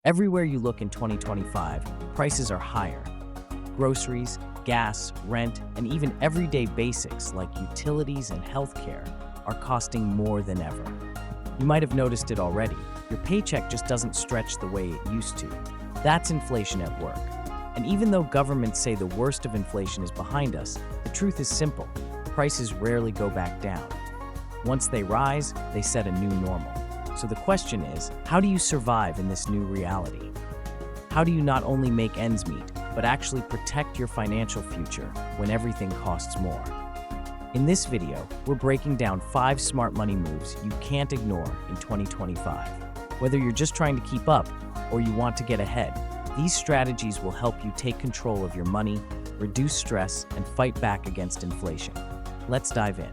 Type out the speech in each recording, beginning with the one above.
Everywhere you look in 2025, prices are higher. Groceries, gas, rent, and even everyday basics like utilities and healthcare are costing more than ever. You might have noticed it already. Your paycheck just doesn't stretch the way it used to. That's inflation at work. And even though governments say the worst of inflation is behind us, the truth is simple. Prices rarely go back down. Once they rise, they set a new normal. So the question is, how do you survive in this new reality? How do you not only make ends meet, but actually protect your financial future when everything costs more? In this video, we're breaking down 5 smart money moves you can't ignore in 2025. Whether you're just trying to keep up or you want to get ahead, these strategies will help you take control of your money, reduce stress, and fight back against inflation. Let's dive in.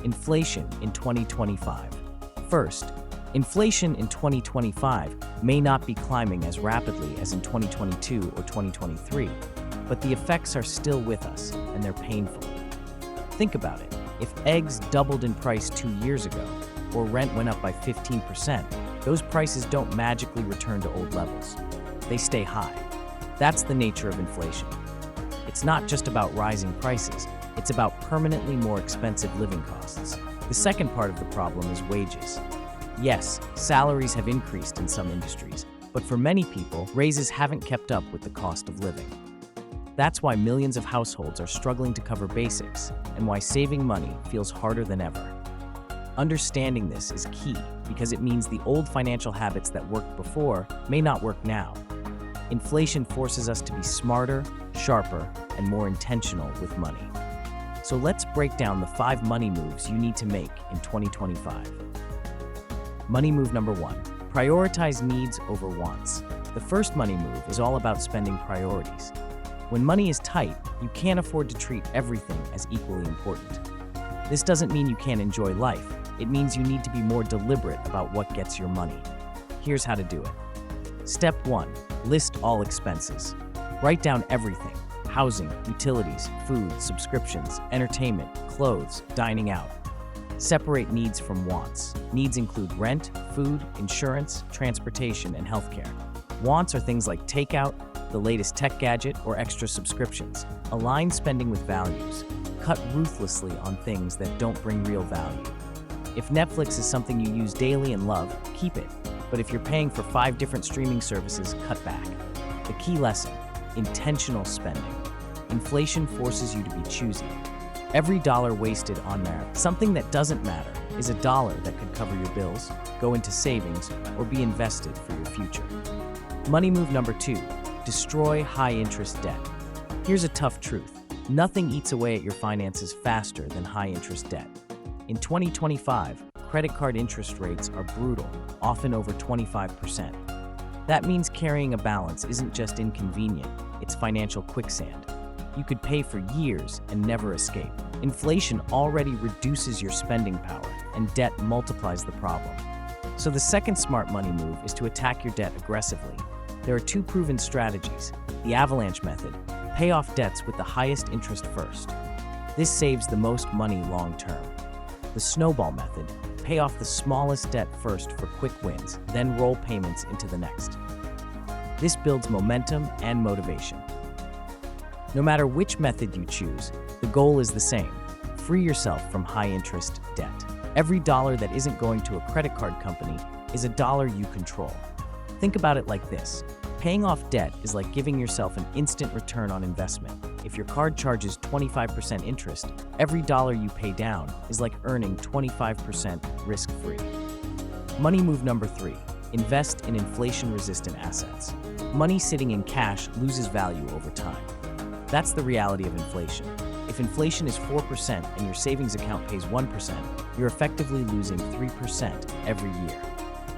Inflation in 2025. First, inflation in 2025 may not be climbing as rapidly as in 2022 or 2023, but the effects are still with us, and they're painful. Think about it. If eggs doubled in price 2 years ago, or rent went up by 15%, those prices don't magically return to old levels. They stay high. That's the nature of inflation. It's not just about rising prices, it's about permanently more expensive living costs. The second part of the problem is wages. Yes, salaries have increased in some industries, but for many people, raises haven't kept up with the cost of living. That's why millions of households are struggling to cover basics, and why saving money feels harder than ever. Understanding this is key because it means the old financial habits that worked before may not work now. Inflation forces us to be smarter, sharper, and more intentional with money. So let's break down the 5 money moves you need to make in 2025. Money move number 1, prioritize needs over wants. The first money move is all about spending priorities. When money is tight, you can't afford to treat everything as equally important. This doesn't mean you can't enjoy life. It means you need to be more deliberate about what gets your money. Here's how to do it. Step 1, list all expenses. Write down everything: housing, utilities, food, subscriptions, entertainment, clothes, dining out. Separate needs from wants. Needs include rent, food, insurance, transportation, and healthcare. Wants are things like takeout, the latest tech gadget, or extra subscriptions. Align spending with values. Cut ruthlessly on things that don't bring real value. If Netflix is something you use daily and love, keep it. But if you're paying for 5 different streaming services, cut back. The key lesson: intentional spending. Inflation forces you to be choosy. Every dollar wasted on something that doesn't matter is a dollar that could cover your bills, go into savings, or be invested for your future. Money move number 2, destroy high-interest debt. Here's a tough truth. Nothing eats away at your finances faster than high-interest debt. In 2025, credit card interest rates are brutal, often over 25%. That means carrying a balance isn't just inconvenient, it's financial quicksand. You could pay for years and never escape. Inflation already reduces your spending power, and debt multiplies the problem. So the second smart money move is to attack your debt aggressively. There are 2 proven strategies. The avalanche method: pay off debts with the highest interest first. This saves the most money long term. The snowball method: pay off the smallest debt first for quick wins, then roll payments into the next. This builds momentum and motivation. No matter which method you choose, the goal is the same: free yourself from high-interest debt. Every dollar that isn't going to a credit card company is a dollar you control. Think about it like this. Paying off debt is like giving yourself an instant return on investment. If your card charges 25% interest, every dollar you pay down is like earning 25% risk-free. Money move number 3, invest in inflation-resistant assets. Money sitting in cash loses value over time. That's the reality of inflation. If inflation is 4% and your savings account pays 1%, you're effectively losing 3% every year.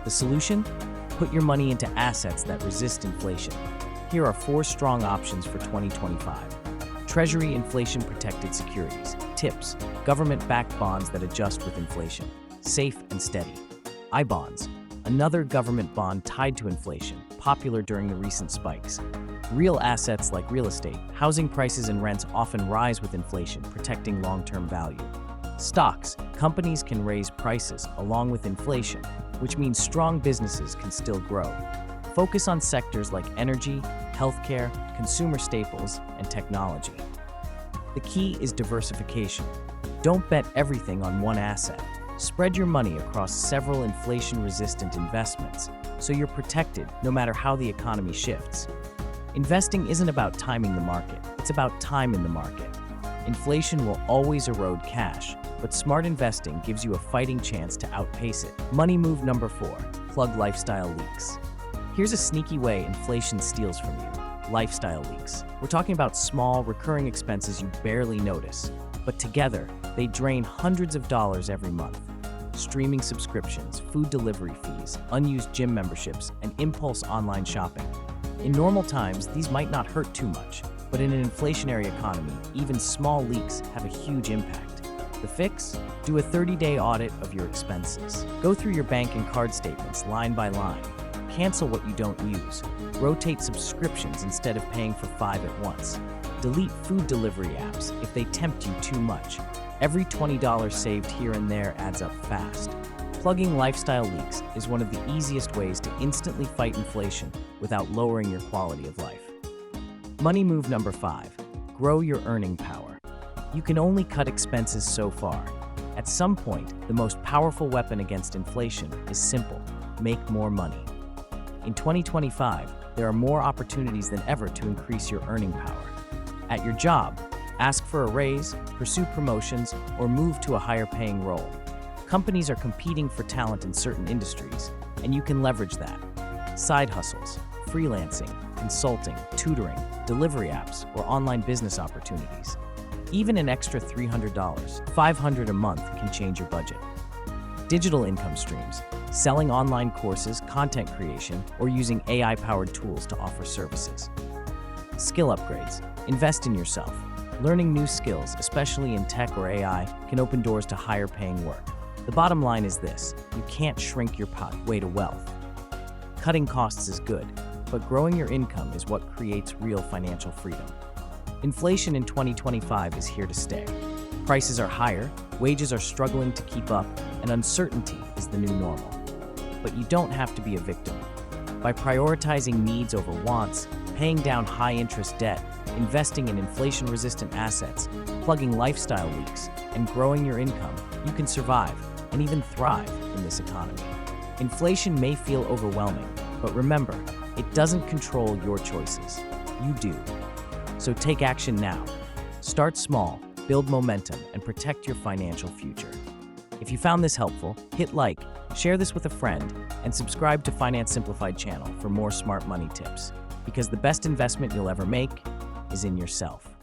The solution? Put your money into assets that resist inflation. Here are 4 strong options for 2025. Treasury inflation-protected securities. Tips: government-backed bonds that adjust with inflation. Safe and steady. I-bonds, another government bond tied to inflation, popular during the recent spikes. Real assets like real estate. Housing prices and rents often rise with inflation, protecting long-term value. Stocks. Companies can raise prices along with inflation, which means strong businesses can still grow. Focus on sectors like energy, healthcare, consumer staples, and technology. The key is diversification. Don't bet everything on one asset. Spread your money across several inflation-resistant investments so you're protected no matter how the economy shifts. Investing isn't about timing the market, it's about time in the market. Inflation will always erode cash, but smart investing gives you a fighting chance to outpace it. Money move number 4, plug lifestyle leaks. Here's a sneaky way inflation steals from you. Lifestyle leaks. We're talking about small, recurring expenses you barely notice, but together, they drain hundreds of dollars every month. Streaming subscriptions, food delivery fees, unused gym memberships, and impulse online shopping. In normal times, these might not hurt too much, but in an inflationary economy, even small leaks have a huge impact. The fix? Do a 30-day audit of your expenses. Go through your bank and card statements line by line. Cancel what you don't use. Rotate subscriptions instead of paying for 5 at once. Delete food delivery apps if they tempt you too much. Every $20 saved here and there adds up fast. Plugging lifestyle leaks is one of the easiest ways to instantly fight inflation without lowering your quality of life. Money move number 5, grow your earning power. You can only cut expenses so far. At some point, the most powerful weapon against inflation is simple: make more money. In 2025, there are more opportunities than ever to increase your earning power. At your job, ask for a raise, pursue promotions, or move to a higher-paying role. Companies are competing for talent in certain industries, and you can leverage that. Side hustles, freelancing, consulting, tutoring, delivery apps, or online business opportunities. Even an extra $300, $500 a month can change your budget. Digital income streams, selling online courses, content creation, or using AI-powered tools to offer services. Skill upgrades, invest in yourself. Learning new skills, especially in tech or AI, can open doors to higher paying work. The bottom line is this: you can't shrink your way to wealth. Cutting costs is good, but growing your income is what creates real financial freedom. Inflation in 2025 is here to stay. Prices are higher, wages are struggling to keep up, and uncertainty is the new normal. But you don't have to be a victim. By prioritizing needs over wants, paying down high-interest debt, investing in inflation-resistant assets, plugging lifestyle leaks, and growing your income, you can survive and even thrive in this economy. Inflation may feel overwhelming, but remember, it doesn't control your choices. You do. So take action now. Start small, build momentum, and protect your financial future. If you found this helpful, hit like, share this with a friend, and subscribe to Finance Simplified channel for more smart money tips. Because the best investment you'll ever make is in yourself.